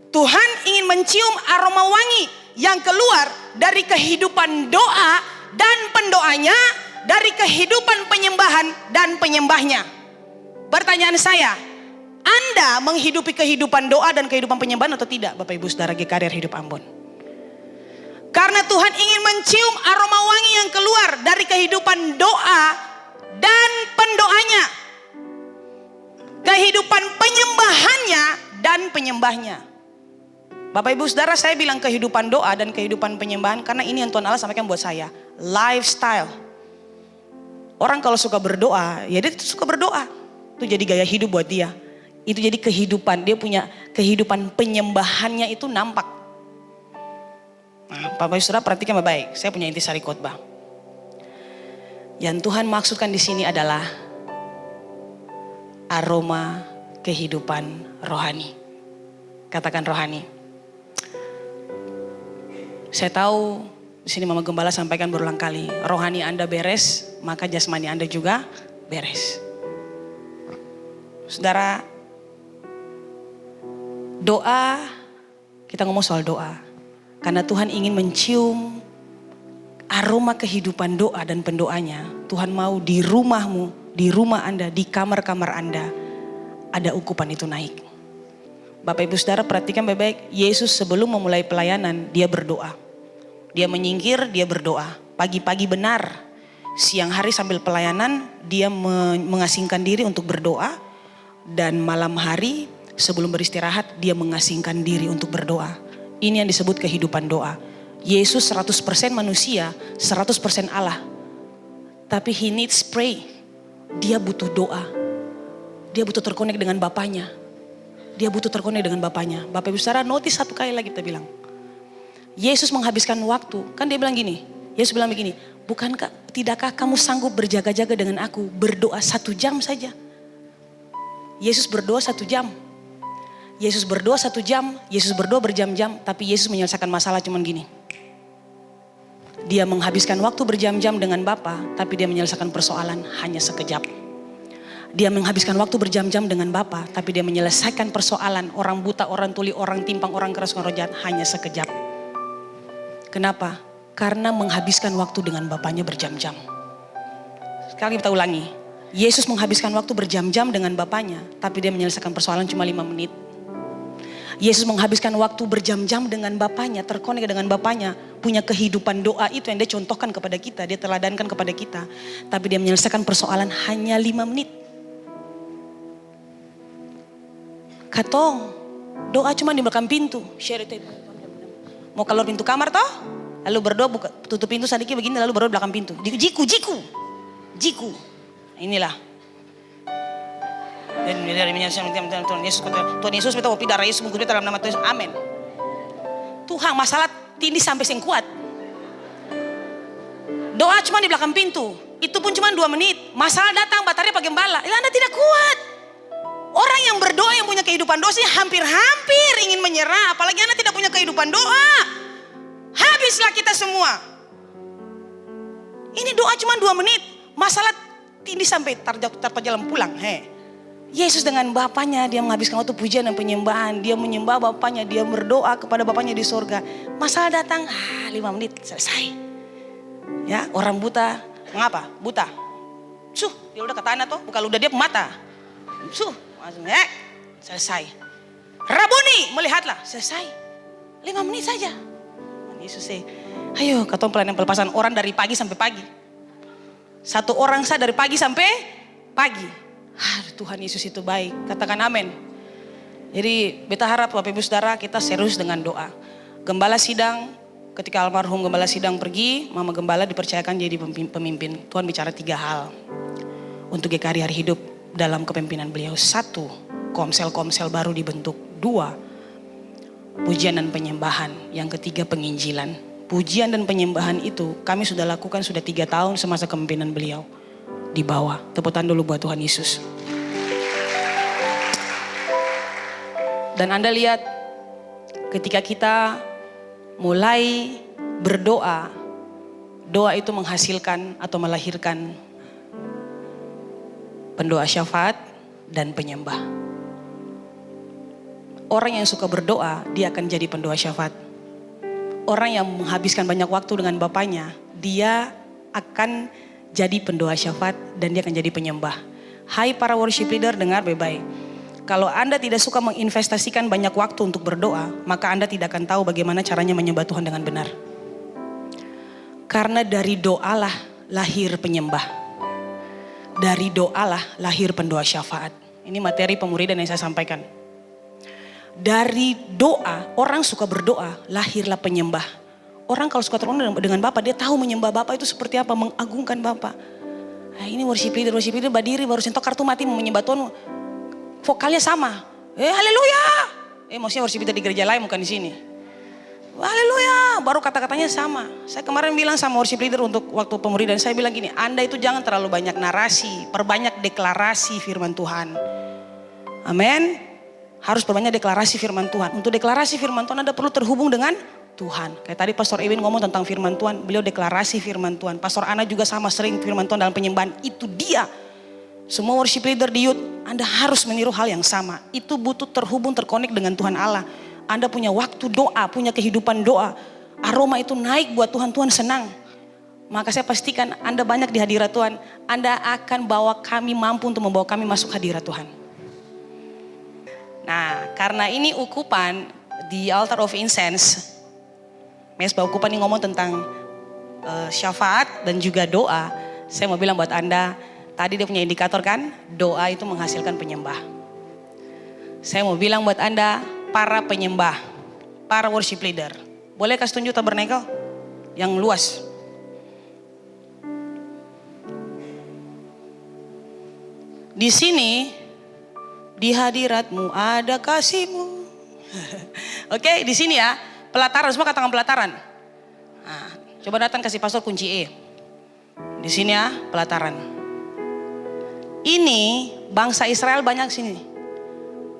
Tuhan ingin mencium aroma wangi yang keluar dari kehidupan doa dan pendoanya, dari kehidupan penyembahan dan penyembahnya. Pertanyaan saya, Anda menghidupi kehidupan doa dan kehidupan penyembahan atau tidak, Bapak Ibu Saudara GKR Hidup Ambon? Karena Tuhan ingin mencium aroma wangi yang keluar dari kehidupan doa dan pendoanya, kehidupan penyembahannya dan penyembahnya. Bapak Ibu Saudara, saya bilang kehidupan doa dan kehidupan penyembahan karena ini yang Tuhan Allah sampaikan buat saya. Lifestyle. Orang kalau suka berdoa, ya dia suka berdoa. Itu jadi gaya hidup buat dia. Itu jadi kehidupan, dia punya kehidupan penyembahannya itu nampak. Nah, Bapak Ibu Saudara perhatikan baik-baik. Saya punya intisari khotbah. Yang Tuhan maksudkan di sini adalah aroma kehidupan rohani. Katakan rohani. Saya tahu di sini Mama Gembala sampaikan berulang kali, rohani Anda beres, maka jasmani Anda juga beres. Saudara, doa, kita ngomong soal doa. Karena Tuhan ingin mencium aroma kehidupan doa dan pendoanya. Tuhan mau di rumahmu, di rumah Anda, di kamar-kamar Anda, ada ukupan itu naik. Bapak Ibu Saudara perhatikan baik-baik, Yesus sebelum memulai pelayanan, dia berdoa. Dia menyingkir, dia berdoa. Pagi-pagi benar, siang hari sambil pelayanan, dia mengasingkan diri untuk berdoa. Dan malam hari sebelum beristirahat, dia mengasingkan diri untuk berdoa. Ini yang disebut kehidupan doa. Yesus 100% manusia, 100% Allah. Tapi he needs pray. Dia butuh doa. Dia butuh terkonek dengan Bapaknya. Dia butuh terkonek dengan Bapaknya. Bapak Ibu Saudara notice satu kali lagi kita bilang. Yesus menghabiskan waktu. Kan dia bilang gini. Yesus bilang begini. Tidakkah kamu sanggup berjaga-jaga dengan aku? Berdoa 1 jam saja. Yesus berdoa 1 jam. Yesus berdoa 1 jam. Yesus berdoa berjam-jam. Tapi Yesus menyelesaikan masalah cuman gini. Dia menghabiskan waktu berjam-jam dengan Bapa. Tapi dia menyelesaikan persoalan hanya sekejap. Dia menghabiskan waktu berjam-jam dengan Bapa. Tapi dia menyelesaikan persoalan orang buta, orang tuli, orang timpang, orang keras, orang jahat hanya sekejap. Kenapa? Karena menghabiskan waktu dengan Bapaknya berjam-jam. Sekali kita ulangi. Yesus menghabiskan waktu berjam-jam dengan Bapaknya. Tapi dia menyelesaikan persoalan cuma 5 menit. Yesus menghabiskan waktu berjam-jam dengan Bapaknya. Terkonek dengan Bapaknya. Punya kehidupan doa itu yang dia contohkan kepada kita. Dia teladankan kepada kita. Tapi dia menyelesaikan persoalan hanya 5 menit. Katong, doa cuma di belakang pintu. Share itu. Mau keluar pintu kamar toh? Lalu berdoa tutup pintu sedikit begini lalu berdoa belakang pintu. Jiku. Inilah. Dan dari Tuhan Yesus, Tuhan Yesus minta kopi darah Yesus mengkumpul dalam nama Tuhan. Amin. Tuhan masalah tindih sampai sing kuat. Doa cuma di belakang pintu. Itu pun cuma 2 menit. Masalah datang baterai Pak Gembala. Anda tidak kuat. Orang yang berdoa yang punya kehidupan doa sih hampir-hampir ingin menyerah. Apalagi Anda tidak punya kehidupan doa. Habislah kita semua. Ini doa cuma 2 menit. Masalah ini sampai terjalan pulang. Yesus dengan Bapaknya dia menghabiskan waktu pujian dan penyembahan. Dia menyembah Bapaknya, dia berdoa kepada Bapaknya di sorga. Masalah datang 5 menit selesai. Ya, orang buta, mengapa? Buta. Dia udah ke tanah tuh, buka ludah dia mata. Langsung selesai. Rabuni, melihatlah, selesai. 5 menit saja. Yesus ayo ketemu pelayanan pelepasan orang dari pagi sampai pagi. 1 orang saya dari pagi sampai pagi. Tuhan Yesus itu baik. Katakan amin. Jadi beta harap Bapak Ibu Saudara kita serius dengan doa. Gembala sidang, ketika almarhum Gembala sidang pergi, Mama Gembala dipercayakan jadi pemimpin. Tuhan bicara 3 hal untuk GKRI hari hidup dalam kepemimpinan beliau. 1, komsel-komsel baru dibentuk. 2, pujian dan penyembahan. Yang ketiga, penginjilan. Pujian dan penyembahan itu kami sudah lakukan sudah 3 tahun semasa kepemimpinan beliau di bawah. Tepuk tangan dulu buat Tuhan Yesus. Dan Anda lihat ketika kita mulai berdoa, doa itu menghasilkan atau melahirkan pendoa syafaat dan penyembah. Orang yang suka berdoa, dia akan jadi pendoa syafaat. Orang yang menghabiskan banyak waktu dengan Bapaknya, dia akan jadi pendoa syafaat dan dia akan jadi penyembah. Hai para worship leader, dengar baik-baik. Kalau Anda tidak suka menginvestasikan banyak waktu untuk berdoa, maka Anda tidak akan tahu bagaimana caranya menyembah Tuhan dengan benar. Karena dari doalah lahir penyembah. Dari doalah lahir pendoa syafaat. Ini materi pemuridan yang saya sampaikan. Dari doa, orang suka berdoa, lahirlah penyembah. Orang kalau suka terhubung dengan Bapa, dia tahu menyembah Bapa itu seperti apa, mengagungkan Bapa. Ini worship leader berdiri baru sentuh kartu mati mau menyembah Tuhan. Vokalnya sama. Haleluya. Maksudnya worship leader di gereja lain bukan di sini. Haleluya, baru kata-katanya sama. Saya kemarin bilang sama worship leader untuk waktu pemuridan, saya bilang gini, Anda itu jangan terlalu banyak narasi, perbanyak deklarasi firman Tuhan. Amin. Harus perbanyak deklarasi firman Tuhan. Untuk deklarasi firman Tuhan Anda perlu terhubung dengan Tuhan. Kayak tadi Pastor Ewin ngomong tentang firman Tuhan, beliau deklarasi firman Tuhan. Pastor Ana juga sama sering firman Tuhan dalam penyembahan. Itu dia. Semua worship leader di youth, Anda harus meniru hal yang sama. Itu butuh terhubung, terkonek dengan Tuhan Allah. Anda punya waktu doa, punya kehidupan doa. Aroma itu naik buat Tuhan, Tuhan senang. Maka saya pastikan Anda banyak di hadirat Tuhan. Anda akan bawa kami, mampu untuk membawa kami masuk hadirat Tuhan. Nah, karena ini ukupan di altar of incense. Mesbah ukupan ini ngomong tentang syafaat dan juga doa. Saya mau bilang buat Anda, tadi dia punya indikator kan, doa itu menghasilkan penyembah. Saya mau bilang buat Anda, para penyembah, para worship leader. Boleh kasih tunjuk tabernakel yang luas? Di sini, di hadiratmu ada kasihmu. Oke, di sini ya, pelataran, semua katakan pelataran. Nah, coba datang kasih pastor kunci E. Di sini ya, pelataran. Ini bangsa Israel banyak sini.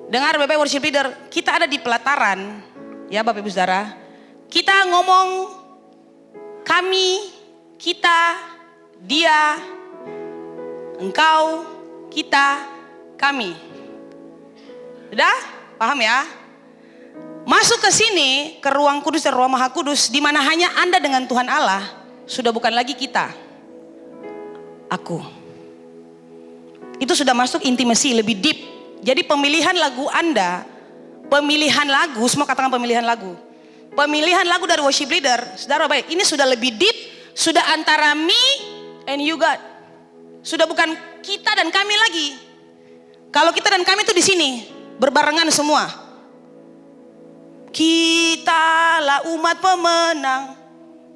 Dengar Bapak worship leader, kita ada di pelataran, ya Bapak Ibu Saudara. Kita ngomong kami, kita, dia, engkau, kita, kami. Sudah? Paham ya? Masuk ke sini, ke ruang kudus dan ruang maha kudus, di mana hanya Anda dengan Tuhan Allah, sudah bukan lagi kita. Aku. Itu sudah masuk intimasi lebih deep. Jadi pemilihan lagu Anda, pemilihan lagu, semua katakan pemilihan lagu. Pemilihan lagu dari worship leader, saudara baik, ini sudah lebih deep, sudah antara me and you God. Sudah bukan kita dan kami lagi. Kalau kita dan kami itu di sini, berbarengan semua. Kitalah umat pemenang.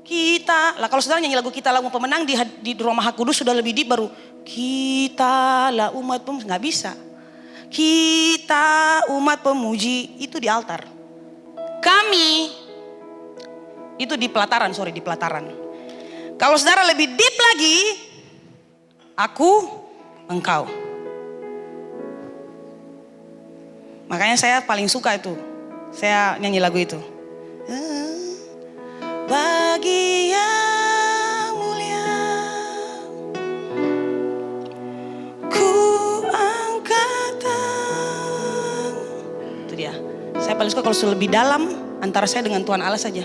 Kita lah, kalau saudara nyanyi lagu Kita Lagu Pemenang di ruang maha kudus sudah lebih deep baru. Kitalah umat pemenang, nggak bisa. Kita umat pemuji, itu di altar. Kami itu di pelataran, di pelataran. Kalau saudara lebih deep lagi, aku, engkau. Makanya saya paling suka itu. Saya nyanyi lagu itu. Bagi yang mulia ku angkat tangan. Itu dia. Saya paling suka kalau sudah lebih dalam antara saya dengan Tuhan Allah saja.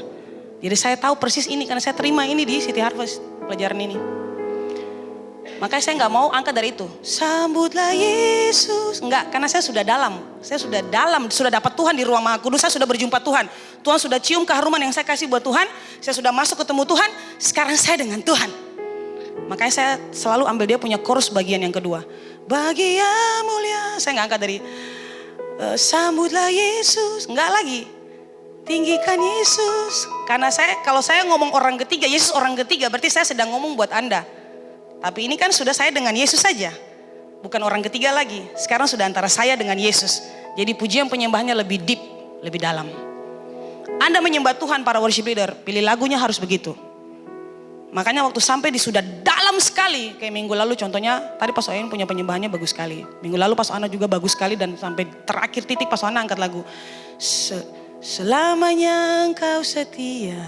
Jadi saya tahu persis ini karena saya terima ini di City Harvest pelajaran ini. Makanya saya nggak mau angkat dari itu. Sambutlah Yesus. Enggak, karena saya sudah dalam. Saya sudah dalam, sudah dapat Tuhan di ruang Maha Kudus. Saya sudah berjumpa Tuhan. Tuhan sudah cium keharuman yang saya kasih buat Tuhan. Saya sudah masuk ketemu Tuhan. Sekarang saya dengan Tuhan. Makanya saya selalu ambil dia punya chorus bagian yang kedua. Bagi yang mulia. Saya nggak angkat dari sambutlah Yesus. Enggak lagi. Tinggikan Yesus. Karena kalau saya ngomong orang ketiga, Yesus orang ketiga, berarti saya sedang ngomong buat Anda. Tapi ini kan sudah saya dengan Yesus saja. Bukan orang ketiga lagi. Sekarang sudah antara saya dengan Yesus. Jadi pujian penyembahannya lebih deep, lebih dalam. Anda menyembah Tuhan para worship leader, pilih lagunya harus begitu. Makanya waktu sampai di sudah dalam sekali. Kayak minggu lalu contohnya, tadi Pas Oyen punya penyembahannya bagus sekali. Minggu lalu Pas Ana juga bagus sekali dan sampai terakhir titik Pas Ana angkat lagu. Selamanya engkau setia.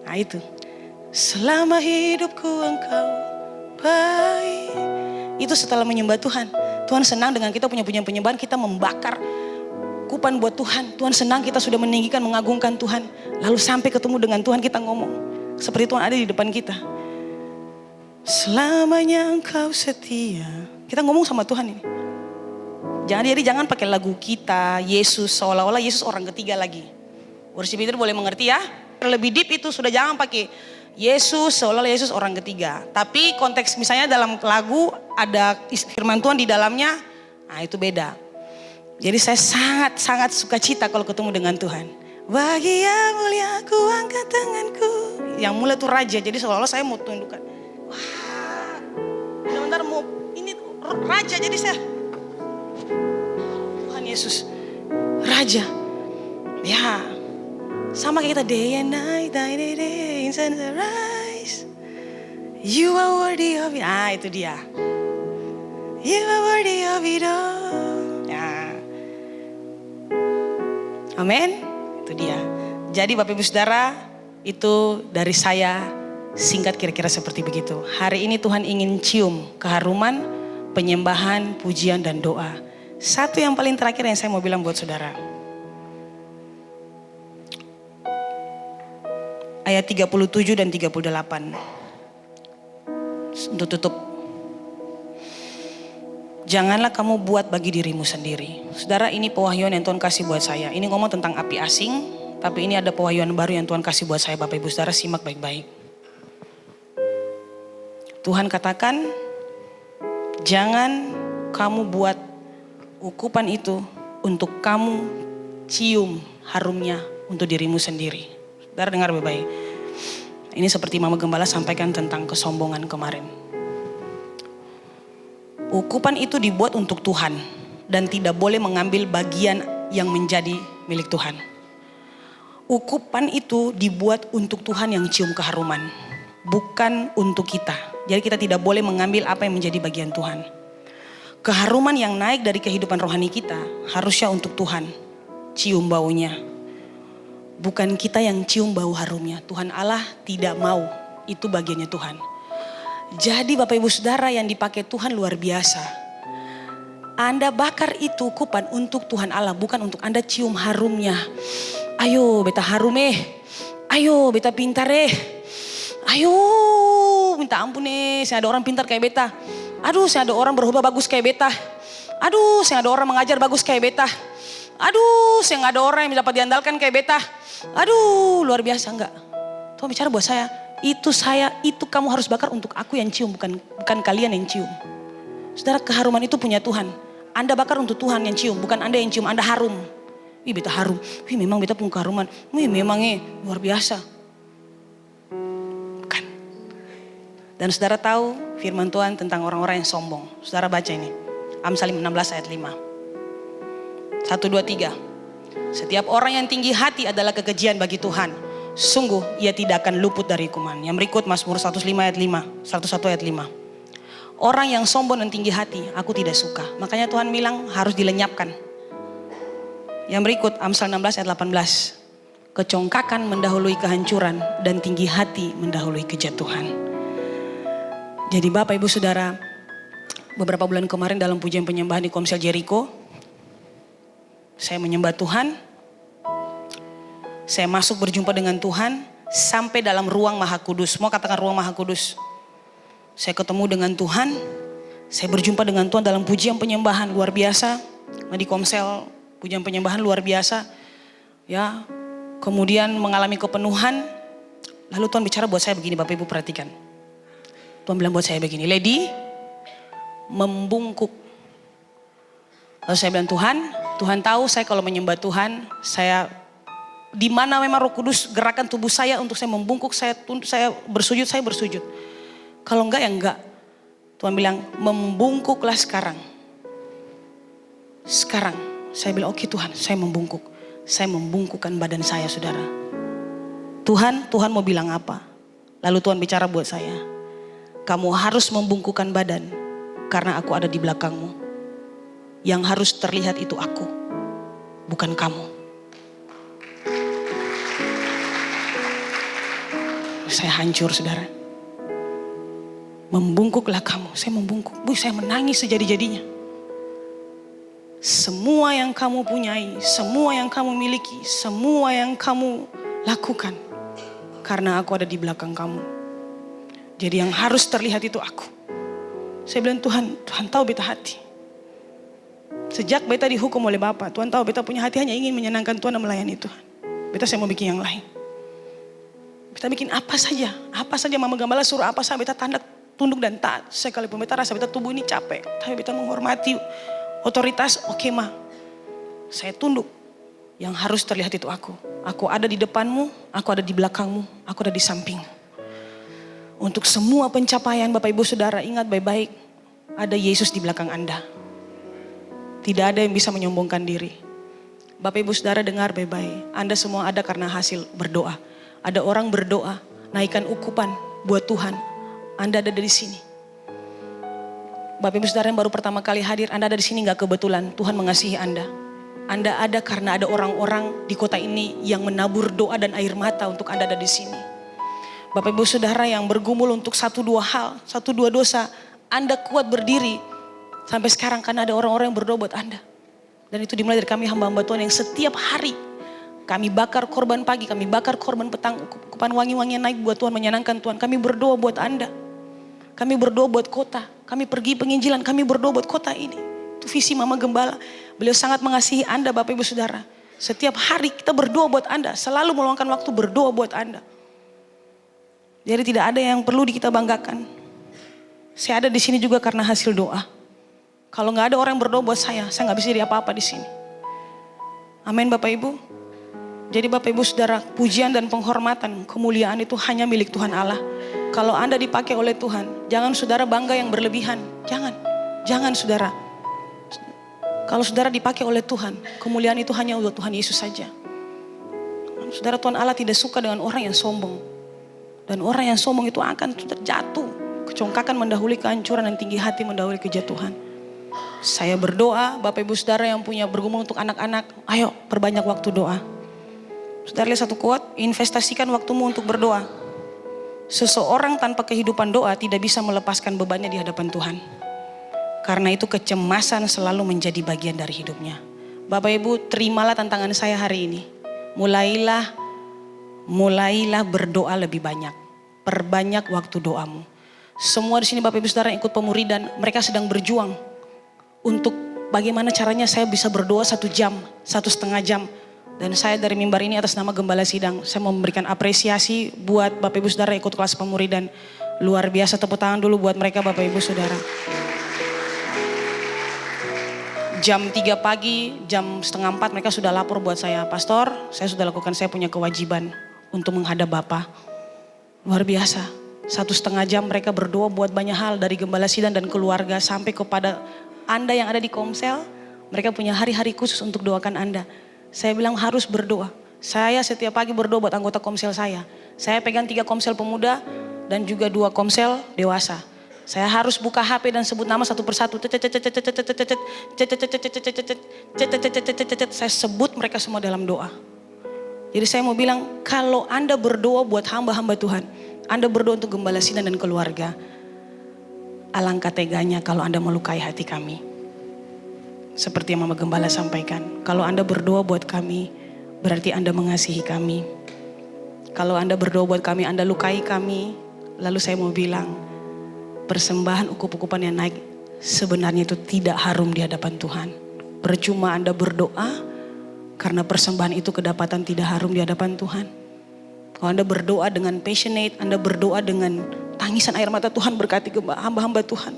Nah itu. Selama hidupku engkau baik. Itu setelah menyembah Tuhan. Tuhan senang dengan kita punya penyembahan. Kita membakar kupan buat Tuhan. Tuhan senang kita sudah meninggikan, mengagungkan Tuhan. Lalu sampai ketemu dengan Tuhan kita ngomong. Seperti Tuhan ada di depan kita. Selamanya engkau setia. Kita ngomong sama Tuhan ini. Jangan pakai lagu kita, Yesus. Seolah-olah Yesus orang ketiga lagi. Worship leader boleh mengerti ya. Lebih deep itu sudah jangan pakai Yesus, seolah-olah Yesus orang ketiga. Tapi konteks misalnya dalam lagu ada firman Tuhan di dalamnya, nah itu beda. Jadi saya sangat suka cita kalau ketemu dengan Tuhan. Bagi yang mulia ku angkat tanganku. Yang mulia itu raja, jadi seolah-olah saya mau tundukkan. Wah, bentar mau ini raja, jadi saya Tuhan Yesus, raja. Ya, sama kayak kita day and night, day and sunrise. You are worthy of it. Ah itu dia. You are worthy of it all. Ya. Amin. Itu dia. Jadi Bapak Ibu Saudara, itu dari saya singkat kira-kira seperti begitu. Hari ini Tuhan ingin cium keharuman, penyembahan, pujian dan doa. Satu yang paling terakhir yang saya mau bilang buat saudara. Ayat 37 dan 38. Untuk tutup. Janganlah kamu buat bagi dirimu sendiri. Saudara, ini pewahyuan yang Tuhan kasih buat saya. Ini ngomong tentang api asing. Tapi ini ada pewahyuan baru yang Tuhan kasih buat saya. Bapak Ibu Saudara simak baik-baik. Tuhan katakan, jangan kamu buat ukupan itu untuk kamu cium harumnya untuk dirimu sendiri. Saudara dengar baik-baik. Ini seperti Mama Gembala sampaikan tentang kesombongan kemarin. Ukupan itu dibuat untuk Tuhan dan tidak boleh mengambil bagian yang menjadi milik Tuhan. Ukupan itu dibuat untuk Tuhan yang cium keharuman, bukan untuk kita. Jadi kita tidak boleh mengambil apa yang menjadi bagian Tuhan. Keharuman yang naik dari kehidupan rohani kita harusnya untuk Tuhan, cium baunya. Bukan kita yang cium bau harumnya. Tuhan Allah tidak mau, itu bagiannya Tuhan. Jadi Bapak Ibu Saudara yang dipakai Tuhan luar biasa. Anda bakar itu kupan untuk Tuhan Allah, bukan untuk Anda cium harumnya. Ayo beta harum ayo beta pintar ayo minta ampun saya ada orang pintar kayak beta. Aduh saya ada orang berubah bagus kayak beta. Aduh saya ada orang mengajar bagus kayak beta. Aduh saya gak ada orang yang dapat diandalkan kayak beta. Aduh luar biasa. Enggak, Tuhan bicara buat saya. Itu kamu harus bakar untuk aku yang cium, bukan kalian yang cium. Saudara, keharuman itu punya Tuhan. Anda bakar untuk Tuhan yang cium, bukan Anda yang cium, Anda harum. Wih beta harum, wih memang beta punya keharuman, wih memangnya luar biasa. Bukan. Dan saudara tahu firman Tuhan tentang orang-orang yang sombong. Saudara baca ini, Amsal 16 ayat 5. 1, 2, 3. Setiap orang yang tinggi hati adalah kekejian bagi Tuhan. Sungguh ia tidak akan luput dari hukuman. Yang berikut Mazmur 105 ayat 5. 101 ayat 5. Orang yang sombong dan tinggi hati aku tidak suka. Makanya Tuhan bilang harus dilenyapkan. Yang berikut Amsal 16 ayat 18. Kecongkakan mendahului kehancuran dan tinggi hati mendahului kejatuhan. Jadi Bapak Ibu Saudara, beberapa bulan kemarin dalam pujian penyembahan di Komsel Jericho, saya menyembah Tuhan. Saya masuk berjumpa dengan Tuhan sampai dalam ruang Maha Kudus. Mau katakan ruang Maha Kudus. Saya ketemu dengan Tuhan. Saya berjumpa dengan Tuhan dalam pujian penyembahan luar biasa. Di Komsel pujian penyembahan luar biasa. Ya, kemudian mengalami kepenuhan. Lalu Tuhan bicara buat saya begini, Bapak Ibu perhatikan. Tuhan bilang buat saya begini, Lady, membungkuk. Lalu saya bilang, Tuhan tahu saya kalau menyembah Tuhan, saya di mana memang Roh Kudus gerakan tubuh saya untuk saya membungkuk, saya bersujud, saya bersujud. Kalau enggak ya enggak. Tuhan bilang, membungkuklah sekarang. Sekarang saya bilang, oke Tuhan, saya membungkuk. Saya membungkukkan badan saya, saudara. Tuhan mau bilang apa? Lalu Tuhan bicara buat saya, kamu harus membungkukkan badan karena aku ada di belakangmu. Yang harus terlihat itu aku, bukan kamu. Saya hancur, saudara. Membungkuklah kamu, saya membungkuk. Saya menangis sejadi-jadinya. Semua yang kamu punyai, semua yang kamu miliki, semua yang kamu lakukan, karena aku ada di belakang kamu. Jadi yang harus terlihat itu aku. Saya bilang, Tuhan tahu beta hati. Sejak beta dihukum oleh Bapa, Tuhan tahu beta punya hati hanya ingin menyenangkan Tuhan dan melayani Tuhan. Beta saya mau bikin yang lain. Beta bikin apa saja Mama Gembala suruh apa saja, beta tanda tunduk dan taat. Sekalipun beta rasa beta tubuh ini capek, tapi beta menghormati otoritas. Oke Ma, saya tunduk. Yang harus terlihat itu aku. Aku ada di depanmu, aku ada di belakangmu, aku ada di sampingmu. Untuk semua pencapaian Bapak Ibu Saudara, ingat baik-baik, ada Yesus di belakang Anda. Tidak ada yang bisa menyombongkan diri. Bapak Ibu Saudara dengar baik-baik, Anda semua ada karena hasil berdoa. Ada orang berdoa, naikkan ukupan buat Tuhan. Anda ada di sini. Bapak Ibu Saudara yang baru pertama kali hadir, Anda ada di sini gak kebetulan. Tuhan mengasihi Anda. Anda ada karena ada orang-orang di kota ini yang menabur doa dan air mata untuk Anda ada di sini. Bapak Ibu Saudara yang bergumul untuk 1-2 hal, 1-2 dosa, Anda kuat berdiri sampai sekarang karena ada orang-orang yang berdoa buat Anda. Dan itu dimulai dari kami hamba-hamba Tuhan yang setiap hari kami bakar korban pagi, kami bakar korban petang, ukupan wangi-wangi yang naik buat Tuhan, menyenangkan Tuhan. Kami berdoa buat Anda. Kami berdoa buat kota. Kami pergi penginjilan, kami berdoa buat kota ini. Itu visi Mama Gembala. Beliau sangat mengasihi Anda Bapak Ibu Saudara. Setiap hari kita berdoa buat Anda. Selalu meluangkan waktu berdoa buat Anda. Jadi tidak ada yang perlu kita banggakan. Saya ada di sini juga karena hasil doa. Kalau nggak ada orang yang berdoa buat saya nggak bisa jadi apa-apa di sini. Amin Bapak Ibu. Jadi Bapak Ibu Saudara, pujian dan penghormatan, kemuliaan itu hanya milik Tuhan Allah. Kalau Anda dipakai oleh Tuhan, jangan saudara bangga yang berlebihan. Jangan saudara. Kalau saudara dipakai oleh Tuhan, kemuliaan itu hanya untuk Tuhan Yesus saja. Saudara, Tuhan Allah tidak suka dengan orang yang sombong. Dan orang yang sombong itu akan terjatuh. Kecongkakan mendahului kehancuran dan tinggi hati mendahului kejatuhan. Saya berdoa, Bapak Ibu Saudara yang punya bergumul untuk anak-anak, ayo perbanyak waktu doa. Saudara lihat satu quote, investasikan waktumu untuk berdoa. Seseorang tanpa kehidupan doa tidak bisa melepaskan bebannya di hadapan Tuhan. Karena itu kecemasan selalu menjadi bagian dari hidupnya. Bapak Ibu, terimalah tantangan saya hari ini. Mulailah berdoa lebih banyak. Perbanyak waktu doamu. Semua di sini Bapak Ibu Saudara yang ikut pemuridan, mereka sedang berjuang untuk bagaimana caranya saya bisa berdoa 1 jam, 1,5 jam. Dan saya dari mimbar ini atas nama Gembala Sidang, saya mau memberikan apresiasi buat Bapak Ibu Saudara ikut kelas pemuridan. Luar biasa, tepuk tangan dulu buat mereka Bapak Ibu Saudara. Jam 3 pagi, jam 3:30 mereka sudah lapor buat saya, Pastor, saya sudah lakukan, saya punya kewajiban untuk menghadap Bapak. Luar biasa, 1,5 jam mereka berdoa buat banyak hal dari Gembala Sidang dan keluarga sampai kepada Anda yang ada di Komsel. Mereka punya hari-hari khusus untuk doakan Anda. Saya bilang harus berdoa. Saya setiap pagi berdoa buat anggota Komsel saya. Saya pegang 3 Komsel pemuda dan juga 2 Komsel dewasa. Saya harus buka HP dan sebut nama satu persatu. Saya sebut mereka semua dalam doa. Jadi saya mau bilang, kalau Anda berdoa buat hamba-hamba Tuhan, Anda berdoa untuk Gembala Sinan dan keluarga, alangkah teganya kalau Anda melukai hati kami. Seperti yang Mama Gembala sampaikan, kalau Anda berdoa buat kami, berarti Anda mengasihi kami. Kalau Anda berdoa buat kami, Anda lukai kami. Lalu saya mau bilang, persembahan ukup-ukupan yang naik sebenarnya itu tidak harum di hadapan Tuhan. Percuma Anda berdoa, karena persembahan itu kedapatan tidak harum di hadapan Tuhan. Kalau Anda berdoa dengan passionate, Anda berdoa dengan tangisan air mata, Tuhan berkati hamba-hamba Tuhan.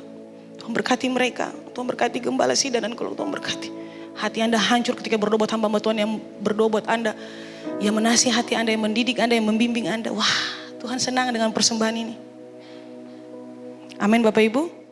Tuhan berkati mereka, Tuhan berkati Gembala Sinan dan kalau Tuhan berkati. Hati Anda hancur ketika berdoa buat hamba-hamba Tuhan yang berdoa buat Anda. Yang menasihati Anda, yang mendidik Anda, yang membimbing Anda. Wah, Tuhan senang dengan persembahan ini. Amin Bapak Ibu.